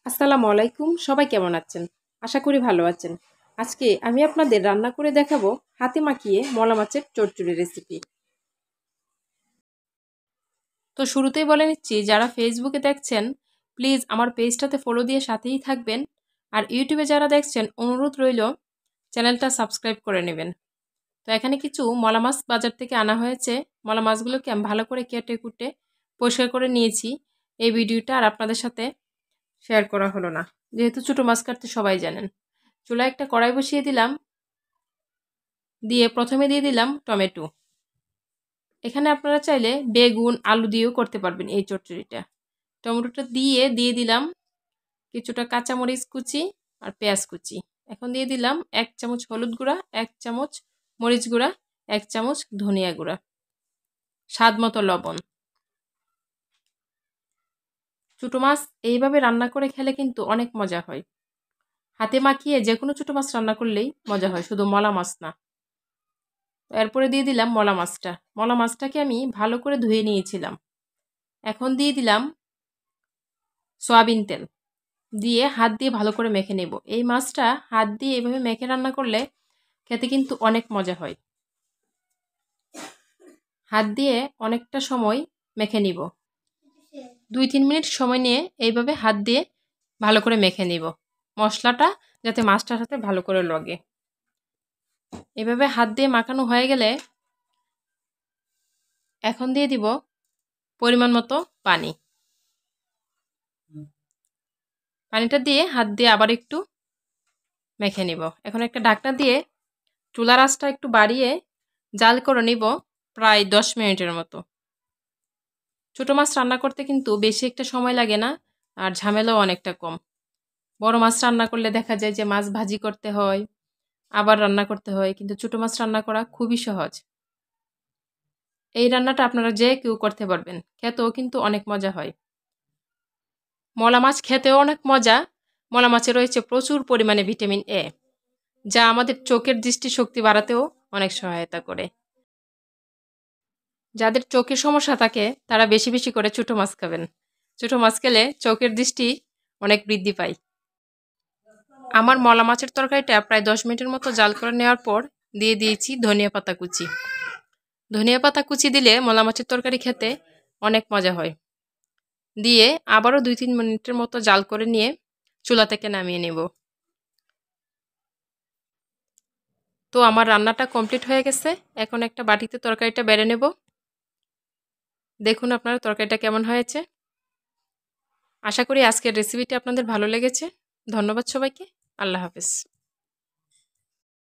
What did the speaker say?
আসসালামু আলাইকুম। সবাই কেমন আছেন? আশা করি ভালো আছেন। আজকে আমি আপনাদের রান্না করে দেখাবো হাতে মাখিয়ে মলা মাছের চচ্চড়ি রেসিপি। তো শুরুতেই বলে নিচ্ছি, যারা ফেসবুকে দেখছেন প্লিজ আমার পেজটাতে ফলো দিয়ে সাথেই থাকবেন। আর ইউটিউবে যারা দেখছেন অনুরোধ রইল চ্যানেলটা সাবস্ক্রাইব করে নেবেন। তো এখানে কিছু মলা মাছ বাজার থেকে আনা হয়েছে। মলা মাছগুলোকে আমি ভালো করে কেটে কুটে পরিষ্কার করে নিয়েছি। এই ভিডিওটা আর আপনাদের সাথে শেয়ার করা হলো না, যেহেতু ছোটো মাছ কাটতে সবাই জানেন। চুলায় একটা কড়াই বসিয়ে দিলাম, দিয়ে প্রথমে দিয়ে দিলাম টমেটো। এখানে আপনারা চাইলে বেগুন আলু দিয়েও করতে পারবেন এই চচ্চড়িটা। টমেটোটা দিয়ে দিলাম কিছুটা কাঁচামরিচ কুচি আর পেঁয়াজ কুচি। এখন দিয়ে দিলাম 1 চামচ হলুদ গুঁড়া, 1 চামচ মরিচ গুঁড়া, 1 চামচ ধনিয়া গুঁড়া, স্বাদ মতো লবণ। ছোটো মাছ এইভাবে রান্না করে খেলে কিন্তু অনেক মজা হয়। হাতে মাখিয়ে যে কোনো ছোটো মাছ রান্না করলেই মজা হয়, শুধু মলা মাছ না। এরপরে দিয়ে দিলাম মলা মাছটা। মলা মাছটাকে আমি ভালো করে ধুয়ে নিয়েছিলাম। এখন দিয়ে দিলাম সয়াবিন তেল, দিয়ে হাত দিয়ে ভালো করে মেখে নেব। এই মাছটা হাত দিয়ে এভাবে মেখে রান্না করলে খেতে কিন্তু অনেক মজা হয়। হাত দিয়ে অনেকটা সময় মেখে নিব, 2-3 মিনিট সময় নিয়ে এইভাবে হাত দিয়ে ভালো করে মেখে নিব, মশলাটা যাতে মাছটার সাথে ভালো করে লাগে। এভাবে হাত দিয়ে মাখানো হয়ে গেলে এখন দিয়ে দিব পরিমাণ মতো পানি। পানিটা দিয়ে হাত দিয়ে আবার একটু মেখে নিব। এখন একটা ঢাকনা দিয়ে চুলার আঁচটা একটু বাড়িয়ে জাল করে নিব প্রায় 10 মিনিটের মতো। ছোটো মাছ রান্না করতে কিন্তু বেশি একটা সময় লাগে না, আর ঝামেলাও অনেকটা কম। বড় মাছ রান্না করলে দেখা যায় যে মাছ ভাজি করতে হয়, আবার রান্না করতে হয়, কিন্তু ছোটো মাছ রান্না করা খুবই সহজ। এই রান্নাটা আপনারা যে কেউ করতে পারবেন, খেতেও কিন্তু অনেক মজা হয়। মলা মাছ খেতেও অনেক মজা। মলা মাছে রয়েছে প্রচুর পরিমাণে ভিটামিন এ, যা আমাদের চোখের দৃষ্টিশক্তি বাড়াতেও অনেক সহায়তা করে। যাদের চোখের সমস্যা থাকে তারা বেশি বেশি করে ছোটো মাছ খাবেন। ছোটো মাছ খেলে চোখের দৃষ্টি অনেক বৃদ্ধি পায়। আমার মলা মাছের তরকারিটা প্রায় 10 মিনিটের মতো জাল করে নেওয়ার পর দিয়ে দিয়েছি ধনিয়া পাতা কুচি। ধনিয়া পাতা কুচি দিলে মলা মাছের তরকারি খেতে অনেক মজা হয়। দিয়ে আবারও 2-3 মিনিটের মতো জাল করে নিয়ে চুলা থেকে নামিয়ে নেব। তো আমার রান্নাটা কমপ্লিট হয়ে গেছে। এখন একটা বাটিতে তরকারিটা বেড়ে নেব। দেখুন আপনার তরকারিটা কেমন হয়েছে। আশা করি আজকের রেসিপিটি আপনাদের ভালো লেগেছে। ধন্যবাদ সবাইকে। আল্লাহ হাফেজ।